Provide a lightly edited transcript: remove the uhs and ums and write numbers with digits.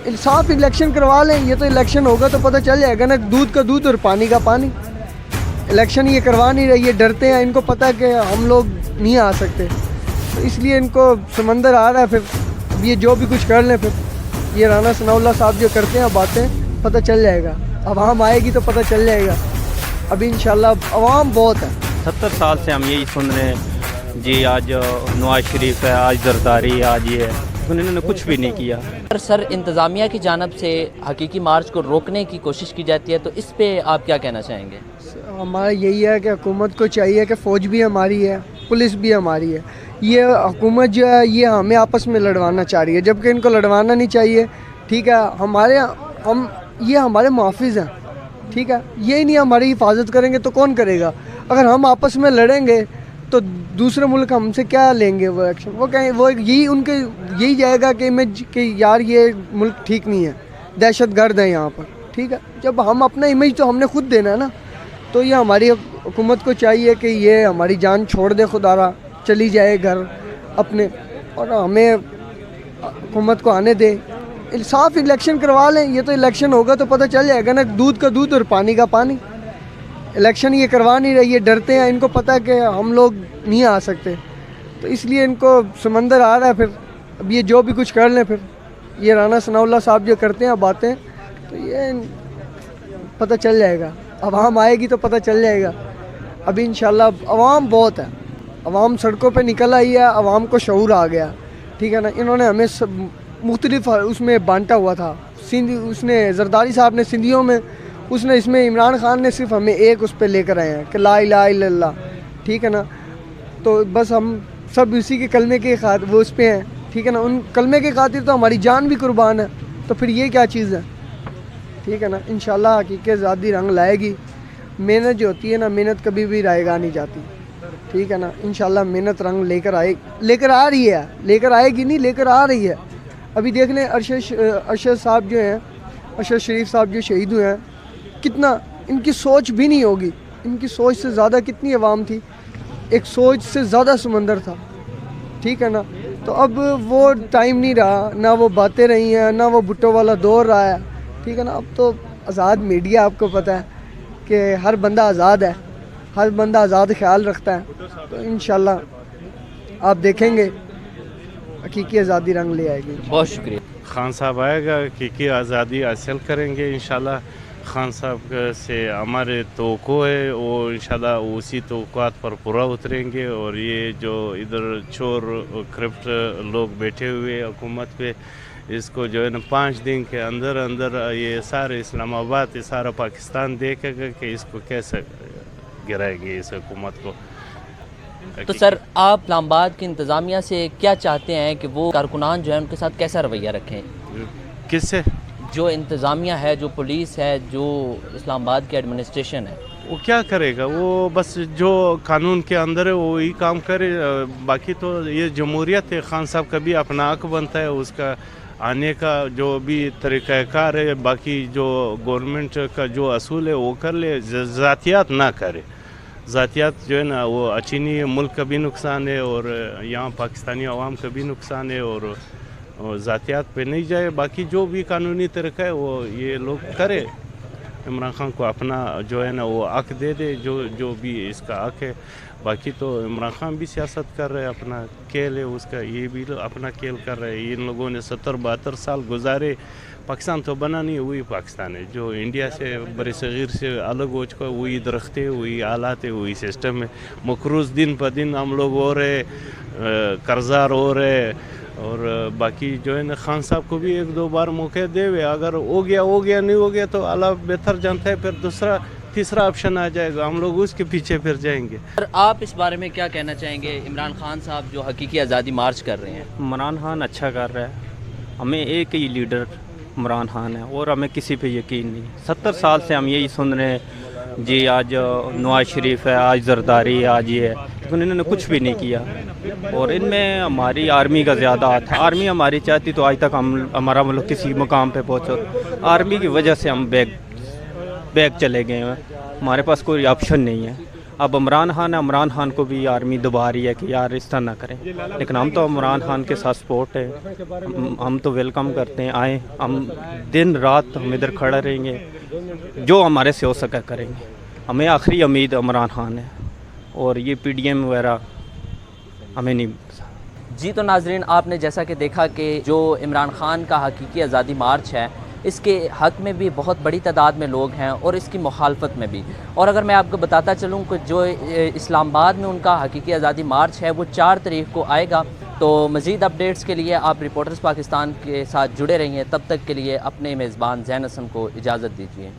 साफ इलेक्शन करवा लें। ये तो इलेक्शन होगा तो पता चल जाएगा ना, दूध का दूध और पानी का पानी। इलेक्शन ये करवा नहीं रही है, डरते हैं, इनको पता है कि हम लोग नहीं आ सकते, तो इसलिए इनको समंदर आ रहा है। फिर ये जो भी कुछ कर लें, फिर ये राना सनाउल्लाह साहब जो करते हैं बातें, पता चल जाएगा। अवाम आएगी तो पता चल जाएगा। अभी इंशाल्लाह अवाम बहुत है। 70 साल से हम यही सुन रहे हैं जी, आज नवाज शरीफ है, आज जरदारी, आज ये है, इन्होंने कुछ भी नहीं किया। सर, इंतज़ामिया की जानब से हकीकी मार्च को रोकने की कोशिश की जाती है, तो इस पे आप क्या कहना चाहेंगे? हमारा यही है कि हुकूमत को चाहिए कि फ़ौज भी हमारी है, पुलिस भी हमारी है। ये हुकूमत जो है ये हमें आपस में लड़वाना चाह रही है, जबकि इनको लड़वाना नहीं चाहिए। ठीक है, ये हमारे मुहाफ़िज़ हैं। ठीक है, ये नहीं हमारी हिफाजत करेंगे तो कौन करेगा? अगर हम आपस में लड़ेंगे तो दूसरे मुल्क हमसे क्या लेंगे वो एक्शन? वो कहें, वो यही जाएगा कि यार ये मुल्क ठीक नहीं है, दहशत गर्द है यहाँ पर। ठीक है, जब हम अपना इमेज तो हमने खुद देना है ना। तो ये हमारी हुकूमत को चाहिए कि ये हमारी जान छोड़ दे, खुदारा चली जाए घर अपने, और हमें हुकूमत को आने दे। साफ इलेक्शन करवा लें। ये तो इलेक्शन होगा तो पता चल जाएगा ना, दूध का दूध और पानी का पानी। इलेक्शन ये करवा नहीं रही है, डरते हैं, इनको पता है कि हम लोग नहीं आ सकते, तो इसलिए इनको समंदर आ रहा है। फिर अब ये जो भी कुछ कर लें, फिर ये राना सनाउल्लाह साहब जो करते हैं बातें, तो ये पता चल जाएगा। अवाम आएगी तो पता चल जाएगा। अभी इंशाल्लाह अवाम बहुत है, अवाम सड़कों पे निकल आई है, अवाम को शऊर आ गया। ठीक है ना, इन्होंने हमें सब मुख्तलिफ उसमें बांटा हुआ था। उसने जरदारी साहब ने सिंधियों में, उसने इसमें इमरान खान ने सिर्फ हमें एक उस पर लेकर आए हैं कि ला इलाहा इल्लल्लाह। ठीक है ना, तो बस हम सब उसी के कलमे के खातिर वो उस पे हैं। ठीक है ना, उन कलमे के खातिर तो हमारी जान भी कुर्बान है, तो फिर ये क्या चीज़ है? ठीक है ना, इंशाल्लाह हकीकत आज़ादी रंग लाएगी। मेहनत जो होती है ना, मेहनत कभी भी रायगा नहीं जाती। ठीक है ना, इंशाल्लाह मेहनत रंग लेकर आ रही है, लेकर आएगी नहीं, लेकर आ रही है। अभी देख लें, अरशद साहब जो हैं, अरशद शरीफ साहब जो शहीद हुए हैं, कितना इनकी सोच भी नहीं होगी, इनकी सोच से ज़्यादा कितनी अवाम थी, एक सोच से ज़्यादा समंदर था। ठीक है ना, तो अब वो टाइम नहीं रहा, ना वो बातें रही हैं, ना वो भुट्टो वाला दौर रहा है। ठीक है ना, अब तो आज़ाद मीडिया, आपको पता है कि हर बंदा आज़ाद है, हर बंदा आज़ाद ख्याल रखता है, तो इंशाल्लाह आप देखेंगे हकीकी आज़ादी रंग ले आएगी। बहुत शुक्रिया। खान साहब आएगा, हकीकी आज़ादी हासिल करेंगे इंशाल्लाह। खान साहब से हमारे तवक्को है, वो इंशाल्लाह उसी तवक्कुआत पर पूरा उतरेंगे। और ये जो इधर चोर करप्ट लोग बैठे हुए हुकूमत पे, इसको जो है ना 5 दिन के अंदर अंदर ये सारे इस्लामाबाद, ये सारा पाकिस्तान देखेगा कि इसको कैसे गिराएंगे इस हुकूमत को। तो सर, आप इस्लामाबाद की इंतज़ामिया से क्या चाहते हैं कि वो कारकुनान जो है उनके साथ कैसा रवैया रखें? किससे? जो इंतज़ामिया है, जो पुलिस है, जो इस्लामाबाद की एडमिनिस्ट्रेशन है, वो क्या करेगा? वो बस जो कानून के अंदर है वो ही काम करे। बाकी तो ये जमहूरियत है, खान साहब का भी अपना हक बनता है उसका आने का, जो भी तरीक़ाकार है। बाकी जो गवर्नमेंट का जो असूल है वो कर ले, ज़ातियात ना करे। ज़ातियात जो है ना वो अच्छी नहीं है, मुल्क का भी नुकसान है और यहाँ पाकिस्तानी अवाम का भी नुकसान है, और ज़ातियात पे नहीं जाए। बाकी जो भी कानूनी तरीका है वो ये लोग करे। इमरान खान को अपना जो है ना वो हक दे दे, जो भी इसका हक है। बाकी तो इमरान खान भी सियासत कर रहे हैं, अपना खेल है उसका, ये भी अपना खेल कर रहे हैं। इन लोगों ने 70-72 साल गुजारे, पाकिस्तान तो बना नहीं, वही पाकिस्तान है जो इंडिया से बड़े सग़ीर से अलग हो चुका है। वही दरख्त है, वही आलात है, वही सिस्टम है। मकरूज़ दिन पर दिन हम लोग हो रहे, कर्जार हो रहे। और बाकी जो है ना खान साहब को भी 1-2 बार मौके देवे, अगर हो गया नहीं हो गया तो अल्लाह बेहतर जानता है, फिर दूसरा तीसरा ऑप्शन आ जाएगा, हम लोग उसके पीछे फिर जाएंगे। सर, आप इस बारे में क्या कहना चाहेंगे? इमरान खान साहब जो हकीकी आज़ादी मार्च कर रहे हैं। इमरान खान अच्छा कर रहा है, हमें एक ही लीडर इमरान खान है और हमें किसी पे यकीन नहीं। 70 साल से हम यही सुन रहे हैं जी, आज नवाज शरीफ है, आज जरदारी, आज ये है, लेकिन इन्होंने कुछ भी नहीं किया। और इनमें हमारी आर्मी का ज़्यादा हाथ है। आर्मी हमारी चाहती तो आज तक हमारा मुल्क किसी मुकाम पे पहुँचो। आर्मी की वजह से हम बैग चले गए हैं, हमारे पास कोई ऑप्शन नहीं है। اب عمران خان کو بھی آرمی دبا رہی ہے کہ یار اس طرح نہ کریں، لیکن ہم تو عمران خان کے ساتھ سپورٹ ہے، ہم تو ویلکم کرتے ہیں، آئیں، ہم دن رات ہم ادھر کھڑے رہیں گے، جو ہمارے سے ہو سکا کریں گے، ہمیں آخری امید عمران خان ہے، اور یہ پی ڈی ایم وغیرہ ہمیں نہیں۔ جی تو ناظرین، آپ نے جیسا کہ دیکھا کہ جو عمران خان کا حقیقی آزادی مارچ ہے، اس کے حق میں بھی بہت بڑی تعداد میں لوگ ہیں اور اس کی مخالفت میں بھی، اور اگر میں آپ کو بتاتا چلوں کہ جو اسلام آباد میں ان کا حقیقی آزادی مارچ ہے وہ 4 تاریخ کو آئے گا۔ تو مزید اپڈیٹس کے لیے آپ رپورٹرز پاکستان کے ساتھ جڑے رہیے، تب تک کے لیے اپنے میزبان زین حسن کو اجازت دیجیے۔